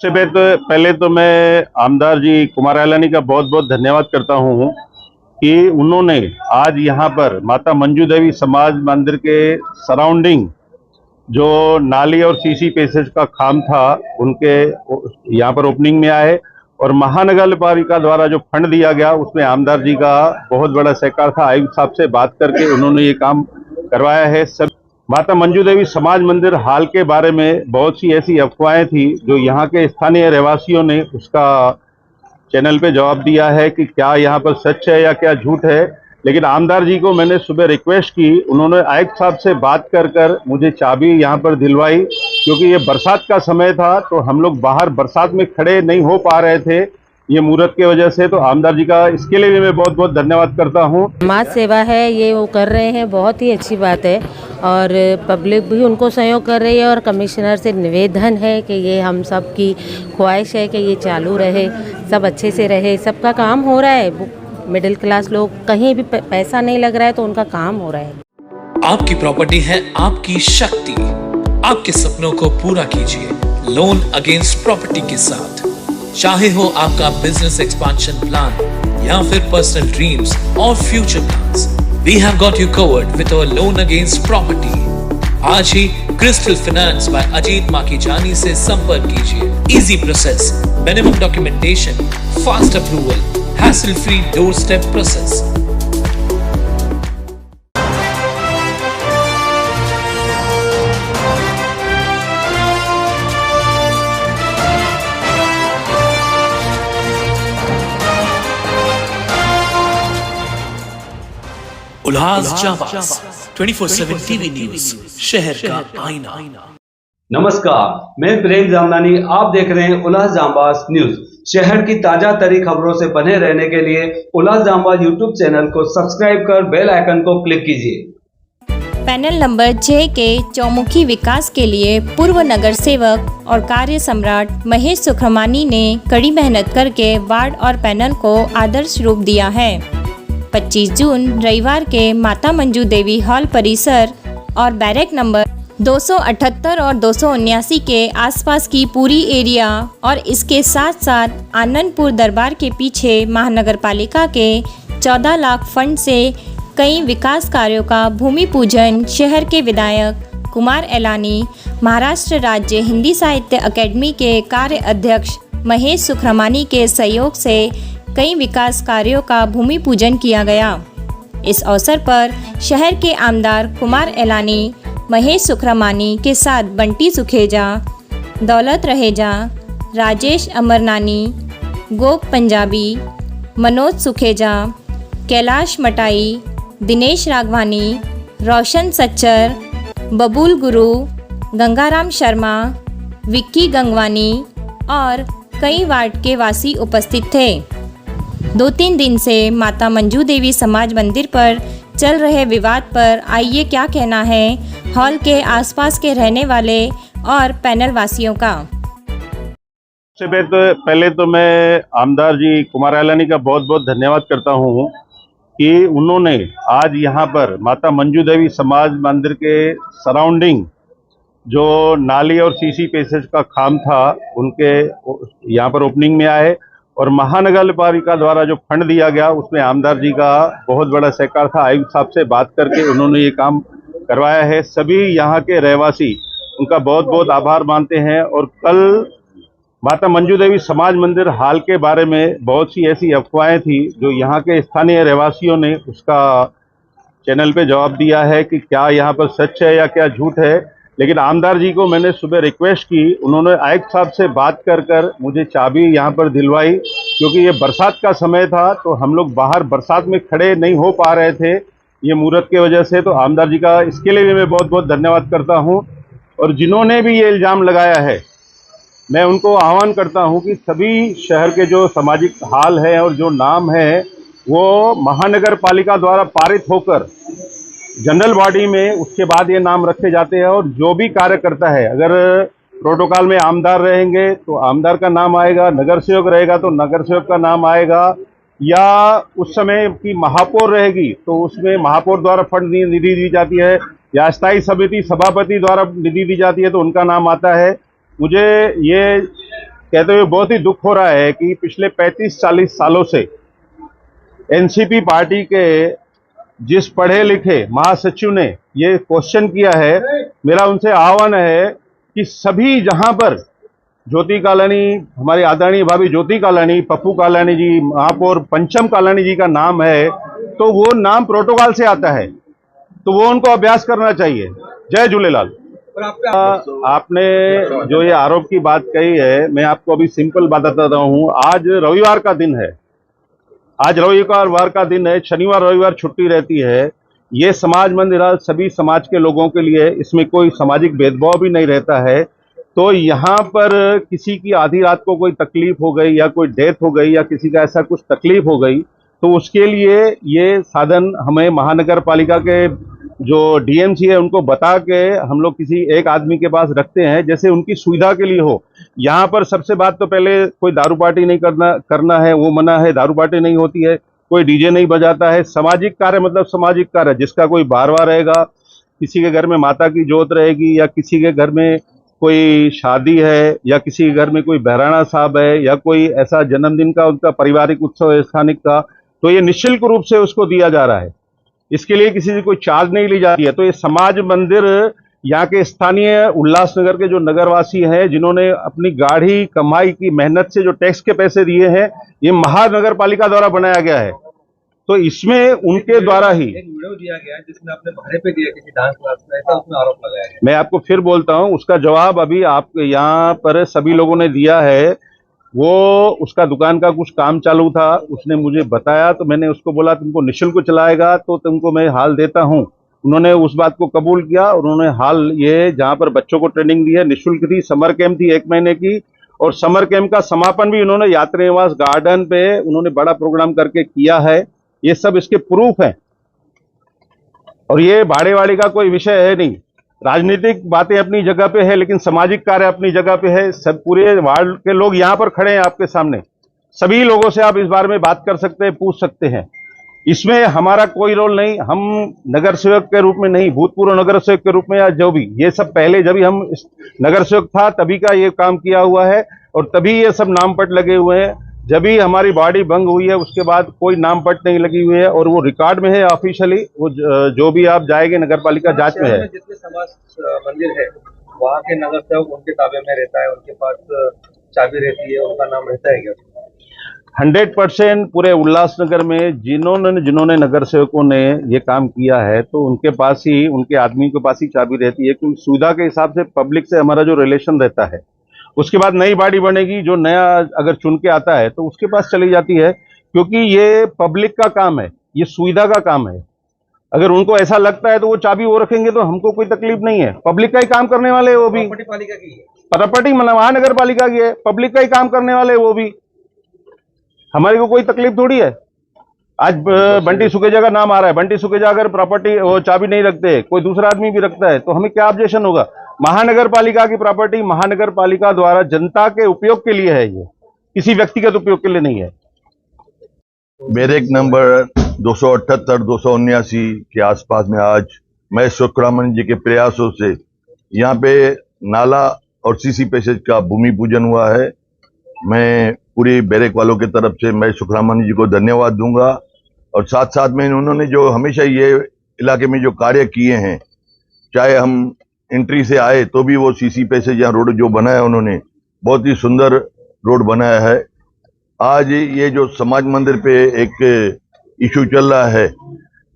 पहले तो मैं आमदार जी कुमार एलानी का बहुत बहुत धन्यवाद करता हूँ कि उन्होंने आज यहाँ पर माता मंजू देवी समाज मंदिर के सराउंडिंग जो नाली और सीसी पैसेज का काम था उनके यहाँ पर ओपनिंग में आए और महानगर पालिका द्वारा जो फंड दिया गया उसमें आमदार जी का बहुत बड़ा सहकार था। आयुक्त साहब से बात करके उन्होंने ये काम करवाया है। सब माता मंजू देवी समाज मंदिर हाल के बारे में बहुत सी ऐसी अफवाहें थी जो यहाँ के स्थानीय रहवासियों ने उसका चैनल पे जवाब दिया है कि क्या यहाँ पर सच है या क्या झूठ है। लेकिन आमदार जी को मैंने सुबह रिक्वेस्ट की, उन्होंने आयुक्त साहब से बात कर मुझे चाबी यहाँ पर दिलवाई, क्योंकि ये बरसात का समय था तो हम लोग बाहर बरसात में खड़े नहीं हो पा रहे थे ये मुहूर्त की वजह से। तो आमदार जी का इसके लिए भी मैं बहुत बहुत धन्यवाद करता हूँ। समाज सेवा है ये वो कर रहे हैं, बहुत ही अच्छी बात है और पब्लिक भी उनको सहयोग कर रही है और कमिश्नर से निवेदन है कि ये हम सब की ख्वाहिश है कि ये चालू रहे, सब अच्छे से रहे। सबका काम हो रहा है, मिडिल क्लास लोग कहीं भी पैसा नहीं लग रहा है तो उनका काम हो रहा है। आपकी प्रॉपर्टी है आपकी शक्ति, आपके सपनों को पूरा कीजिए लोन अगेंस्ट प्रॉपर्टी के साथ। चाहे हो आपका बिजनेस एक्सपेंशन प्लान या फिर पर्सनल ड्रीम्स और future plans, we have got you covered with our loan against property. आज ही Crystal Finance by Ajit Makhijani से संपर्क कीजिए। Easy process, minimum documentation, fast approval, hassle free doorstep process। Ullas Jabaz 24/7 TV news, शहर का आईना। नमस्कार, मैं प्रेम जामनानी, आप देख रहे हैं उल्लास जाबाज न्यूज। शहर की ताजा तरी खबरों से बने रहने के लिए उल्लास जाबाज यूट्यूब चैनल को सब्सक्राइब कर बेल आइकन को क्लिक कीजिए। पैनल नंबर 6 के चौमुखी विकास के लिए पूर्व नगर सेवक और कार्य सम्राट महेश सुखरमानी ने कड़ी मेहनत करके वार्ड और पैनल को आदर्श रूप दिया है। 25 जून रविवार के माता मंजू देवी हॉल परिसर और बैरक नंबर 278 और 279 के आसपास की पूरी एरिया और इसके साथ साथ आनंदपुर दरबार के पीछे महानगर पालिका के 14 लाख फंड से कई विकास कार्यों का भूमि पूजन शहर के विधायक कुमार एलानी, महाराष्ट्र राज्य हिंदी साहित्य अकेडमी के कार्य अध्यक्ष महेश सुखरमानी के सहयोग से कई विकास कार्यों का भूमि पूजन किया गया। इस अवसर पर शहर के आमदार कुमार एलानी, महेश सुखरमानी के साथ बंटी सुखेजा, दौलत रहेजा, राजेश अमरनानी, गोप पंजाबी, मनोज सुखेजा, कैलाश मटाई, दिनेश राघवानी, रोशन सच्चर, बबूल गुरु, गंगाराम शर्मा, विक्की गंगवानी और कई वार्ड के वासी उपस्थित थे। 2-3 दिन से माता मंजू देवी समाज मंदिर पर चल रहे विवाद पर आइए क्या कहना है हॉल के आसपास के रहने वाले और पैनल वासियों का। पहले तो मैं आमदार जी कुमार एलानी का बहुत बहुत धन्यवाद करता हूँ कि उन्होंने आज यहाँ पर माता मंजू देवी समाज मंदिर के सराउंडिंग जो नाली और सीसी पैसेज का काम था उनके यहाँ पर ओपनिंग में आए और महानगर पालिका द्वारा जो फंड दिया गया उसमें आमदार जी का बहुत बड़ा सहकार था। आयुक्त साहब से बात करके उन्होंने ये काम करवाया है। सभी यहाँ के रहवासी उनका बहुत बहुत आभार मानते हैं। और कल माता मंजू देवी समाज मंदिर हाल के बारे में बहुत सी ऐसी अफवाहें थी जो यहाँ के स्थानीय रहवासियों ने उसका चैनल पे जवाब दिया है कि क्या यहाँ पर सच है या क्या झूठ है। लेकिन आमदार जी को मैंने सुबह रिक्वेस्ट की, उन्होंने आयुक्त साहब से बात कर मुझे चाबी यहाँ पर दिलवाई, क्योंकि ये बरसात का समय था तो हम लोग बाहर बरसात में खड़े नहीं हो पा रहे थे ये मुहूर्त की वजह से। तो आमदार जी का इसके लिए भी मैं बहुत बहुत धन्यवाद करता हूँ। और जिन्होंने भी ये इल्ज़ाम लगाया है मैं उनको आह्वान करता हूँ कि सभी शहर के जो सामाजिक हाल है और जो नाम है वो महानगर पालिका द्वारा पारित होकर जनरल बॉडी में उसके बाद ये नाम रखे जाते हैं। और जो भी कार्य करता है, अगर प्रोटोकॉल में आमदार रहेंगे तो आमदार का नाम आएगा, नगर सेवक रहेगा तो नगर सेवक का नाम आएगा, या उस समय की महापौर रहेगी तो उसमें महापौर द्वारा फंड निधि दी जाती है, या स्थायी समिति सभापति द्वारा निधि दी जाती है तो उनका नाम आता है। मुझे ये कहते हुए बहुत ही दुख हो रहा है कि पिछले 35-40 सालों से एनसीपी पार्टी के जिस पढ़े लिखे महासचिव ने ये क्वेश्चन किया है, मेरा उनसे आह्वान है कि सभी जहां पर ज्योति कालानी, हमारी आदरणीय भाभी ज्योति कालानी, पप्पू कालानी जी, महापौर पंचम कालानी जी का नाम है, तो वो नाम प्रोटोकॉल से आता है, तो वो उनको अभ्यास करना चाहिए। जय झूलेलाल। आपने जो ये आरोप की बात कही है, मैं आपको अभी सिंपल बात बताता हूँ। आज रविवार का दिन है, आज रविवार का दिन है, शनिवार रविवार छुट्टी रहती है। ये समाज मंदिर आज सभी समाज के लोगों के लिए, इसमें कोई सामाजिक भेदभाव भी नहीं रहता है। तो यहाँ पर किसी की आधी रात को कोई तकलीफ हो गई या कोई डेथ हो गई या किसी का ऐसा कुछ तकलीफ हो गई, तो उसके लिए ये साधन हमें महानगर पालिका के जो डीएमसी है उनको बता के हम लोग किसी एक आदमी के पास रखते हैं, जैसे उनकी सुविधा के लिए हो। यहाँ पर सबसे बात तो पहले कोई दारू पार्टी नहीं करना है, वो मना है, दारू पार्टी नहीं होती है, कोई डीजे नहीं बजाता है। सामाजिक कार्य मतलब सामाजिक कार्य, जिसका कोई बारवा रहेगा, किसी के घर में माता की जोत रहेगी, या किसी के घर में कोई शादी है, या किसी के घर में कोई बहराना साहब है, या कोई ऐसा जन्मदिन का उनका पारिवारिक उत्सव है स्थानिक का, तो ये निःशुल्क रूप से उसको दिया जा रहा है। इसके लिए किसी से कोई चार्ज नहीं ली जाती है। तो ये समाज मंदिर यहाँ के स्थानीय उल्लासनगर के जो नगरवासी हैं, जिन्होंने अपनी गाढ़ी कमाई की मेहनत से जो टैक्स के पैसे दिए हैं, ये महानगर पालिका द्वारा बनाया गया है। तो इसमें उनके द्वारा ही एक वीडियो दिया गया है जिसमें आपने भाड़े पे दिया किसी डांस क्लास में, ऐसा उसमें आरोप लगाया गया। मैं आपको फिर बोलता हूं, उसका जवाब अभी आप यहाँ पर सभी लोगों ने दिया है। वो उसका दुकान का कुछ काम चालू था, उसने मुझे बताया, तो मैंने उसको बोला तुमको निःशुल्क चलाएगा तो तुमको मैं हाल देता हूं। उन्होंने उस बात को कबूल किया और उन्होंने हाल ये जहां पर बच्चों को ट्रेनिंग दी है, निःशुल्क थी, समर कैंप थी 1 महीने की, और समर कैंप का समापन भी उन्होंने यात्री निवास गार्डन पे उन्होंने बड़ा प्रोग्राम करके किया है। ये सब इसके प्रूफ हैं। और ये भाड़े वाड़ी का कोई विषय है नहीं। राजनीतिक बातें अपनी जगह पे है, लेकिन सामाजिक कार्य अपनी जगह पे है। सब पूरे वार्ड के लोग यहाँ पर खड़े हैं आपके सामने, सभी लोगों से आप इस बारे में बात कर सकते हैं, पूछ सकते हैं। इसमें हमारा कोई रोल नहीं, हम नगर सेवक के रूप में नहीं, भूतपूर्व नगर सेवक के रूप में या जो भी, ये सब पहले जब हम नगर सेवक था तभी का ये काम किया हुआ है, और तभी ये सब नाम पट लगे हुए हैं। जब भी हमारी बॉडी भंग हुई है उसके बाद कोई नाम पट नहीं लगी हुई है, और वो रिकॉर्ड में है ऑफिशियली। वो जो भी आप जाएंगे नगर पालिका जांच में है। जितने समाज मंदिर है वहाँ के नगर सेवक उनके ताबे में रहता है, उनके पास चाबी रहती है, उनका नाम रहता है क्या? 100% पूरे उल्लासनगर में जिन्होंने नगर सेवकों ने ये काम किया है, तो उनके पास ही, उनके आदमी के पास ही चाबी रहती है, क्योंकि सुविधा के हिसाब से पब्लिक से हमारा जो रिलेशन रहता है। उसके बाद नई बॉडी बनेगी, जो नया अगर चुन के आता है तो उसके पास चली जाती है, क्योंकि ये पब्लिक का काम है, ये सुविधा का काम है। अगर उनको ऐसा लगता है तो वो चाबी वो रखेंगे, तो हमको कोई तकलीफ नहीं है। पब्लिक का ही काम करने वाले वो भी, प्रॉपर्टी पालिका की है, प्रॉपर्टी महानगर पालिका की है, पब्लिक का ही काम करने वाले वो भी, हमारे को कोई तकलीफ थोड़ी है। आज बंटी सुखेजा का नाम आ रहा है, बंटी सुखेजा अगर प्रॉपर्टी वो चाबी नहीं रखते, कोई दूसरा आदमी भी रखता है, तो हमें क्या ऑब्जेक्शन होगा? महानगर पालिका की प्रॉपर्टी महानगर पालिका द्वारा जनता के उपयोग के लिए है, ये किसी व्यक्तिगत उपयोग के लिए नहीं है। बैरेक नंबर 278-279 के आसपास में आज महेश सुखरामन जी के प्रयासों से यहाँ पे नाला और सीसी पैसेज का भूमि पूजन हुआ है। मैं पूरी बैरेक वालों की तरफ से महेश सुखरामन जी को धन्यवाद दूंगा, और साथ साथ में उन्होंने जो हमेशा ये इलाके में जो कार्य किए हैं, चाहे हम एंट्री से आए तो भी वो सीसी पैसेज या रोड जो बनाया उन्होंने बहुत ही सुंदर रोड बनाया है। आज ये जो समाज मंदिर पे एक इशू चल रहा है,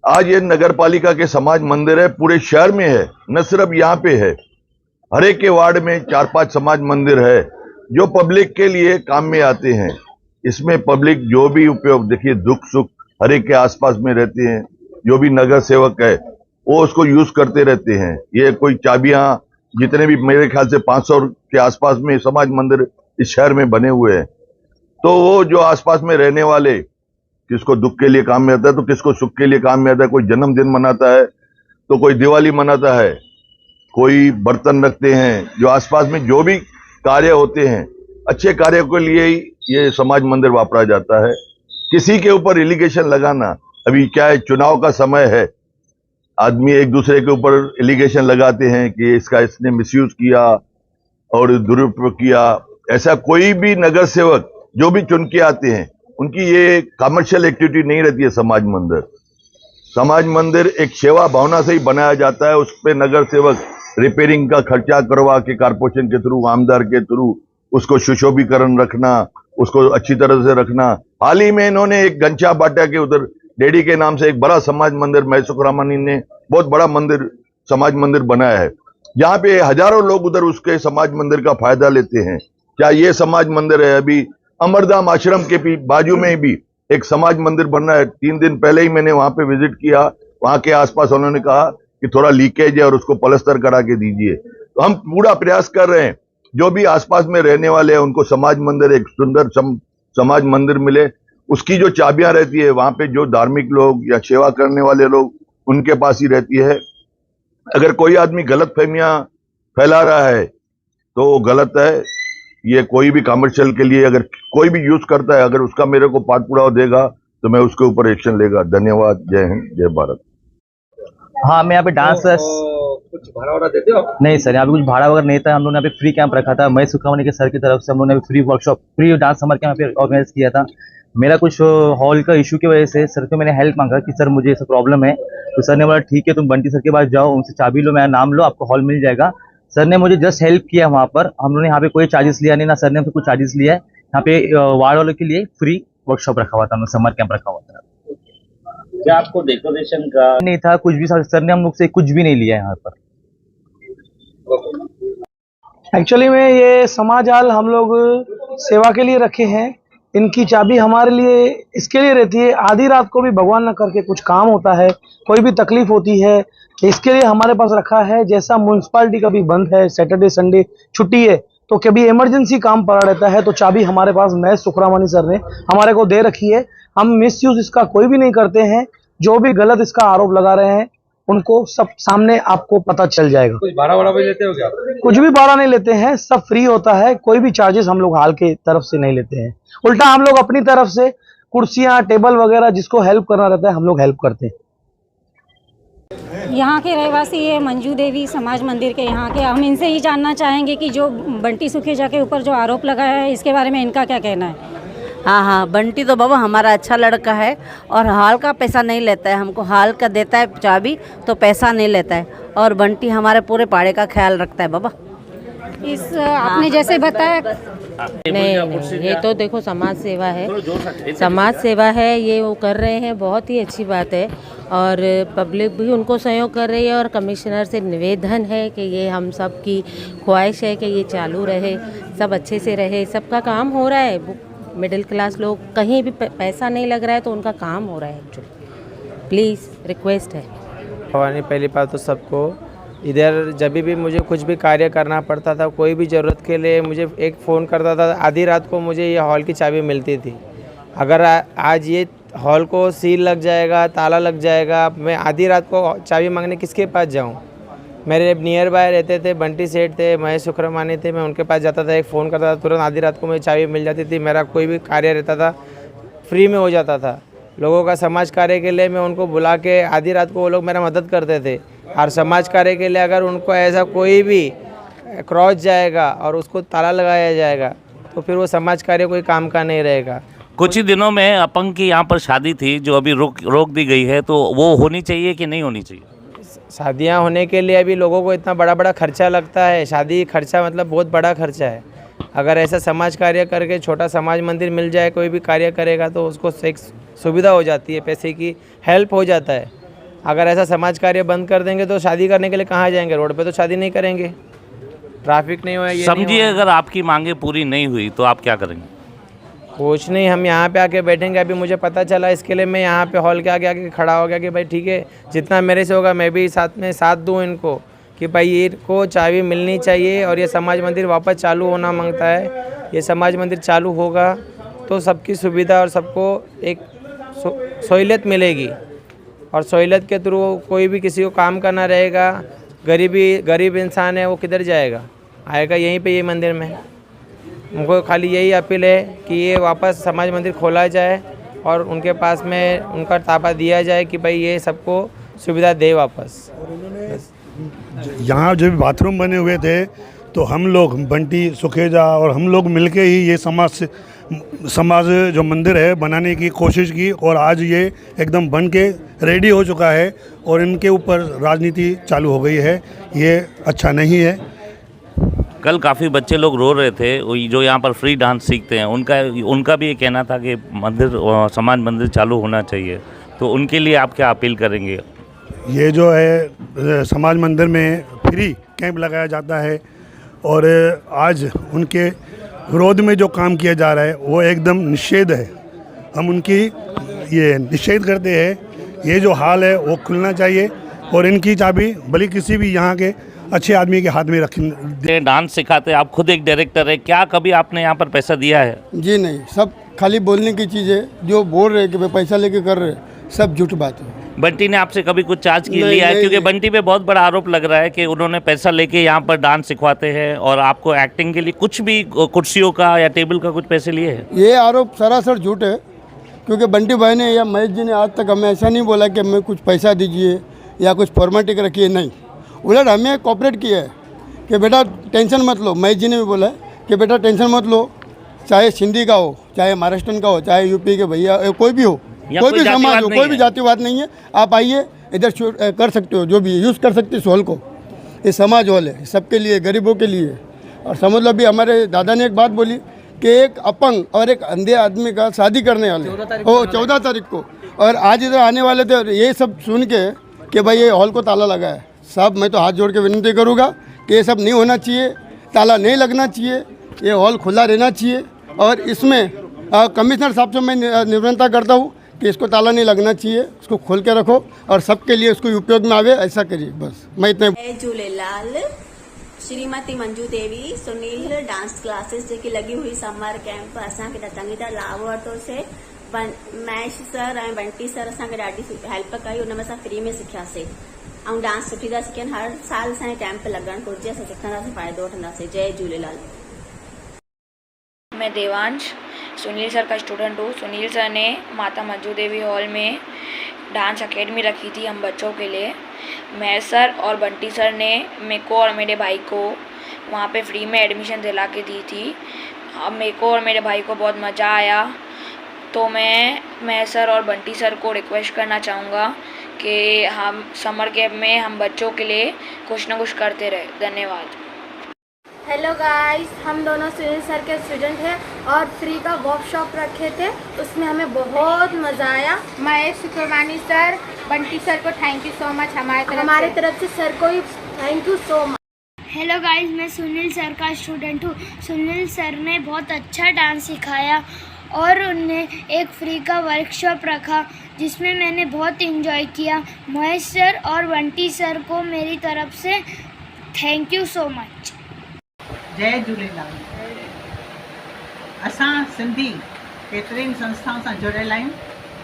आज ये नगर पालिका के समाज मंदिर है, पूरे शहर में है, न सिर्फ यहाँ पे है, हर एक के वार्ड में 4-5 समाज मंदिर है जो पब्लिक के लिए काम में आते हैं। इसमें पब्लिक जो भी उपयोग, देखिए दुख सुख हर एक के आसपास में रहते हैं, जो भी नगर सेवक है वो उसको यूज करते रहते हैं। ये कोई चाबियां, जितने भी मेरे ख्याल से 500 के आसपास में समाज मंदिर इस शहर में बने हुए हैं, तो वो जो आसपास में रहने वाले, किसको दुख के लिए काम में आता है तो किसको सुख के लिए काम में आता है, कोई जन्मदिन मनाता है तो कोई दिवाली मनाता है, कोई बर्तन रखते हैं, जो आसपास में जो भी कार्य होते हैं अच्छे कार्य के लिए ही ये समाज मंदिर वापरा जाता है। किसी के ऊपर एलिगेशन लगाना, अभी क्या है, चुनाव का समय है, आदमी एक दूसरे के ऊपर एलिगेशन लगाते हैं कि इसने मिसयूज किया और दुरुपयोग किया, ऐसा कोई भी नगर सेवक जो भी चुन के आते हैं उनकी ये कमर्शियल एक्टिविटी नहीं रहती है। समाज मंदिर एक सेवा भावना से ही बनाया जाता है। उस पे नगर सेवक रिपेयरिंग का खर्चा करवा के कारपोरेशन के थ्रू, आमदार के थ्रू उसको सुशोभीकरण रखना, उसको अच्छी तरह से रखना। हाल ही में इन्होंने एक गंचा बाटा के उधर डेडी के नाम से एक बड़ा समाज मंदिर, महेश सुखरामानी ने बहुत बड़ा मंदिर, समाज मंदिर बनाया है, जहां पे हजारों लोग उधर उसके समाज मंदिर का फायदा लेते हैं। क्या ये समाज मंदिर है? अभी अमरधाम आश्रम के बाजू में भी एक समाज मंदिर बनना है। 3 दिन पहले ही मैंने वहां पे विजिट किया। वहां के आसपास उन्होंने कहा कि थोड़ा लीकेज है और उसको प्लास्टर करा के दीजिए। तो हम पूरा प्रयास कर रहे हैं, जो भी आसपास में रहने वाले हैं उनको समाज मंदिर, एक सुंदर समाज मंदिर मिले। उसकी जो चाबियां रहती है वहां पे जो धार्मिक लोग या सेवा करने वाले लोग उनके पास ही रहती है। अगर कोई आदमी गलत फहमियां फैला रहा है तो वो गलत है। ये कोई भी कमर्शियल के लिए अगर कोई भी यूज करता है, अगर उसका मेरे को पाठ पुरावा देगा तो मैं उसके ऊपर एक्शन लेगा। धन्यवाद। जय हिंद, जय भारत। हाँ, मैं यहाँ पे डांस कुछ भाड़ा वाड़ा देते हो? नहीं सर, यहाँ पे कुछ भाड़ा वगैरह नहीं था। हम लोगों ने यहाँ पे फ्री कैंप रखा था। महेश सुखरामानी के सर की तरफ से हम लोगों ने free workshop, free dance summer camp यहाँ पे ऑर्गेनाइज किया था। मेरा कुछ हॉल का इशू की वजह से सर को मैंने हेल्प मांगा कि सर मुझे ऐसा प्रॉब्लम है। तो सर ने बोला ठीक है, तुम बंटी सर के पास जाओ, उनसे चाबी लो, मेरा नाम लो, आपको हॉल मिल जाएगा। सर ने मुझे जस्ट हेल्प किया वहाँ पर। हम लोगों ने यहाँ पे कोई चार्जेस लिया नहीं, ना सर ने हमसे कुछ चार्जेस लिया है। यहाँ पे वार्ड वालों के लिए फ्री वर्कशॉप रखा हुआ था, समर कैंप रखा हुआ था। क्या आपको डेकोरेशन का नहीं था कुछ भी, सर ने हम लोग से कुछ भी नहीं लिया यहाँ पर। एक्चुअली में ये समाज हाल हम लोग सेवा के लिए रखे हैं। इनकी चाबी हमारे लिए इसके लिए रहती है, आधी रात को भी भगवान न करके कुछ काम होता है, कोई भी तकलीफ होती है, इसके लिए हमारे पास रखा है। जैसा म्यूनसिपालिटी कभी बंद है, सैटरडे संडे छुट्टी है, तो कभी इमरजेंसी काम पड़ा रहता है, तो चाबी हमारे पास महेश सुखरामानी सर ने हमारे को दे रखी है। हम मिसयूज इसका कोई भी नहीं करते हैं। जो भी गलत इसका आरोप लगा रहे हैं उनको सब सामने आपको पता चल जाएगा। कुछ भाड़ा वाड़ा भी लेते हो क्या? कुछ भी भाड़ा नहीं लेते हैं, सब फ्री होता है। कोई भी चार्जेस हम लोग हाल के तरफ से नहीं लेते हैं। उल्टा हम लोग अपनी तरफ से कुर्सियां, टेबल वगैरह जिसको हेल्प करना रहता है हम लोग हेल्प करते हैं। यहाँ के रहवासी है मंजू देवी समाज मंदिर के यहाँ के। हम इनसे ही जानना चाहेंगे कि जो बंटी सुखेजा के ऊपर जो आरोप लगाया है इसके बारे में इनका क्या कहना है। हाँ, बंटी तो बाबा हमारा अच्छा लड़का है और हाल का पैसा नहीं लेता है। हमको हाल का देता है चाबी, तो पैसा नहीं लेता है। और बंटी हमारे पूरे पाड़े का ख्याल रखता है बाबा। इस आपने जैसे बताया नहीं, ये तो देखो समाज सेवा है, समाज सेवा है, ये वो कर रहे हैं, बहुत ही अच्छी बात है। और पब्लिक भी उनको सहयोग कर रही है। और कमिश्नर से निवेदन है कि ये हम सब की ख्वाहिश है कि ये चालू रहे, सब अच्छे से रहे। सबका काम हो रहा है, मिडिल क्लास लोग कहीं भी पैसा नहीं लग रहा है तो उनका काम हो रहा है। एक्चुअली प्लीज़ रिक्वेस्ट है। पहली बात तो सबको इधर जब भी मुझे कुछ भी कार्य करना पड़ता था, कोई भी ज़रूरत के लिए मुझे एक फ़ोन करता था, आधी रात को मुझे ये हॉल की चाबी मिलती थी। अगर आज ये हॉल को सील लग जाएगा, ताला लग जाएगा, मैं आधी रात को चाबी मांगने किसके पास जाऊँ? मेरे नियर बाय रहते थे, बंटी सेठ थे, महेश सुखरामानी थे, मैं उनके पास जाता था, एक फ़ोन करता था, तुरंत आधी रात को मुझे चाबी मिल जाती थी। मेरा कोई भी कार्य रहता था फ्री में हो जाता था। लोगों का समाज कार्य के लिए मैं उनको बुला के आधी रात को वो लोग मेरा मदद करते थे। और समाज कार्य के लिए अगर उनको ऐसा कोई भी क्रॉस जाएगा और उसको ताला लगाया जाएगा तो फिर वो समाज कार्य कोई काम का नहीं रहेगा। कुछ ही दिनों में अपंग की यहाँ पर शादी थी जो अभी रोक दी गई है, तो वो होनी चाहिए कि नहीं होनी चाहिए? शादियाँ होने के लिए अभी लोगों को इतना बड़ा खर्चा लगता है। शादी खर्चा मतलब बहुत बड़ा खर्चा है। अगर ऐसा समाज कार्य करके छोटा समाज मंदिर मिल जाए, कोई भी कार्य करेगा तो उसको एक सुविधा हो जाती है, पैसे की हेल्प हो जाता है। अगर ऐसा समाज कार्य बंद कर देंगे तो शादी करने के लिए कहाँ जाएंगे? रोड पे तो शादी नहीं करेंगे, ट्रैफिक नहीं होगा। समझिए अगर आपकी मांगे पूरी नहीं हुई तो आप क्या करेंगे? कुछ नहीं, हम यहाँ पे आके बैठेंगे। अभी मुझे पता चला, इसके लिए मैं यहाँ पे हॉल के आगे आके खड़ा हो गया कि भाई ठीक है, जितना मेरे से होगा मैं भी साथ दूँ इनको कि भाई ये को चाबी मिलनी चाहिए और ये समाज मंदिर वापस चालू होना मांगता है। ये समाज मंदिर चालू होगा तो सबकी सुविधा और सबको एक सहूलियत मिलेगी और सहूलियत के थ्रू कोई भी किसी को काम करना रहेगा। गरीब इंसान है वो किधर जाएगा? आएगा यहीं पे ये मंदिर में। उनको खाली यही अपील है कि ये वापस समाज मंदिर खोला जाए और उनके पास में उनका ताबा दिया जाए कि भाई ये सबको सुविधा दे वापस। यहाँ जो भी बाथरूम बने हुए थे तो हम लोग बंटी सुखेजा और हम लोग मिलके ही ये समाज जो मंदिर है बनाने की कोशिश की, और आज ये एकदम बन के रेडी हो चुका है और इनके ऊपर राजनीति चालू हो गई है। ये अच्छा नहीं है। कल काफ़ी बच्चे लोग रो रहे थे जो यहाँ पर फ्री डांस सीखते हैं, उनका भी ये कहना था कि समाज मंदिर चालू होना चाहिए, तो उनके लिए आप क्या अपील करेंगे? ये जो है समाज मंदिर में फ्री कैंप लगाया जाता है और आज उनके विरोध में जो काम किया जा रहा है वो एकदम निषेध है। हम उनकी ये निषेध करते हैं। ये जो हाल है वो खुलना चाहिए और इनकी चाबी भले किसी भी यहाँ के अच्छे आदमी के हाथ में रखें। डांस सिखाते, आप खुद एक डायरेक्टर है, क्या कभी आपने यहाँ पर पैसा दिया है? जी नहीं, सब खाली बोलने की चीज़ है। जो बोल रहे कि पैसा लेके कर रहे, सब झूठ बात है। बंटी ने आपसे कभी कुछ चार्ज लिया है? क्योंकि बंटी पे बहुत बड़ा आरोप लग रहा है कि उन्होंने पैसा लेके यहाँ पर डांस सिखवाते हैं और आपको एक्टिंग के लिए कुछ भी कुर्सियों का या टेबल का कुछ पैसे लिए हैं। ये आरोप सरासर झूठ है, क्योंकि बंटी भाई ने या महेश जी ने आज तक हमें ऐसा नहीं बोला कि हमें कुछ पैसा दीजिए या कुछ फॉर्मेलिटी रखिए। नहीं, उलट हमें कोऑपरेट किया है कि बेटा टेंशन मत लो। महेश जी ने भी बोला है कि बेटा टेंशन मत लो, चाहे सिंधी का हो, चाहे महाराष्ट्रन का हो, चाहे यूपी के भैया कोई भी हो, कोई भी समाज हो, कोई भी जातिवाद नहीं है। आप आइए, इधर कर सकते हो, जो भी यूज़ कर सकते इस हॉल को। ये समाज हॉल है, सबके लिए, गरीबों के लिए। और समझ लो, अभी हमारे दादा ने एक बात बोली कि एक अपंग और एक अंधे आदमी का शादी करने वाले 14 तारीख को, और आज इधर आने वाले थे। ये सब सुन के कि भाई ये हॉल को ताला लगा है, साहब मैं तो हाथ जोड़ के विनती करूँगा कि ये सब नहीं होना चाहिए, ताला नहीं लगना चाहिए, ये हॉल खुला रहना चाहिए। और इसमें कमिश्नर साहब से मैं निवेदन करता हूँ कि इसको ताला नहीं लगना चाहिए, इसको खोल के रखो और सबके लिए इसको उपयोग में आवे, ऐसा करिए। बस मैं इतने। जय झूलेलाल। श्रीमती मंजू देवी सुनील डांस क्लासेस जेकी लगी हुई समर कैंप असांखे चङी तरह लाभ वरितो से। महेश सर ऐं बंटी सर असांखे ॾाढी हेल्प कई, उनमें असां फ्री में सिखियासीं ऐं डांस सुठी था सिखनि। हर साल असांखे कैंप लॻणु घुरिजे, असां सिखंदासीं, फ़ाइदो वठंदासीं। जय झूलेलाल। मैं देवांश सुनील सर का स्टूडेंट हूँ। सुनील सर ने माता मंजू देवी हॉल में डांस एकेडमी रखी थी हम बच्चों के लिए। महेश सर और बंटी सर ने मेरे को और मेरे भाई को वहाँ पे फ्री में एडमिशन दिला के दी थी। अब मेरे को और मेरे भाई को बहुत मज़ा आया, तो मैं महेश सर और बंटी सर को रिक्वेस्ट करना चाहूँगा कि हम समर कैंप में हम बच्चों के लिए कुछ ना कुछ करते रहे। धन्यवाद। हेलो गाइस, हम दोनों सुनील सर के स्टूडेंट हैं और फ्री का वर्कशॉप रखे थे, उसमें हमें बहुत मज़ा आया। महेश सुखरमानी सर, बंटी सर को थैंक यू सो मच हमारे तरफ से सर को भी thank you so much. Hello guys, मैं सुनील सर का स्टूडेंट हूँ। सुनील सर ने बहुत अच्छा डांस सिखाया और उनने एक फ्री का वर्कशॉप रखा जिसमें मैंने बहुत एंजॉय किया। महेश सर और बंटी सर को मेरी तरफ से थैंक यू सो मच। जय झूलेलाल। असां सिंधी केतिरनि संस्थाउनि सां जुड़ियल आहियूं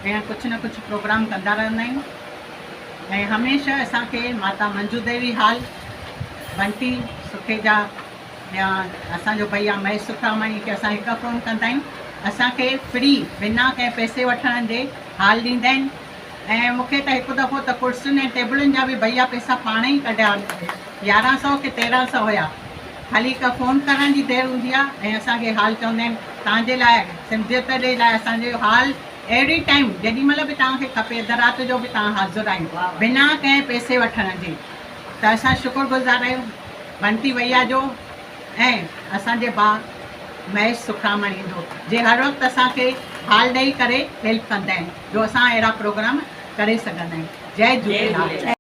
ऐं कुझु न कुझु प्रोग्राम कंदा रहंदा आहियूं ऐं हमेशह असांखे माता मंजू देवी हॉल, बंटी सुखेजा या असांजो भैया महेश सुखरामानी खे असां हिकु फ़ोन कंदा आहियूं, असांखे फ्री बिना कंहिं पैसे वठण जे हॉल ॾींदा आहिनि। ऐं मूंखे त हिकु दफ़ो त कुर्सियुनि ऐं टेबलुनि जा बि भैया पैसा पाण ई कढिया, 1100 की 1300 हुया। ख़ाली हिकु फ़ोन करण जी देरि हूंदी आहे ऐं असांखे हाल चवंदा आहिनि तव्हांजे लाइ, सिंधियत जे लाइ असांजो हाल एवरी टाइम जेॾी महिल बि तव्हांखे खपे, अधु राति जो बि तव्हां हाज़िर आहियूं बिना कंहिं पैसे वठण जे। त असां शुक्रगुज़ार आहियूं बंटी भैया जो ऐं असांजे भाउ महेश सुखरामानी जो, जे हर वक़्तु असांखे हाल ॾेई करे हेल्प कंदा आहिनि, जो असां अहिड़ा प्रोग्राम करे सघंदा आहियूं। जय झूलेलाल।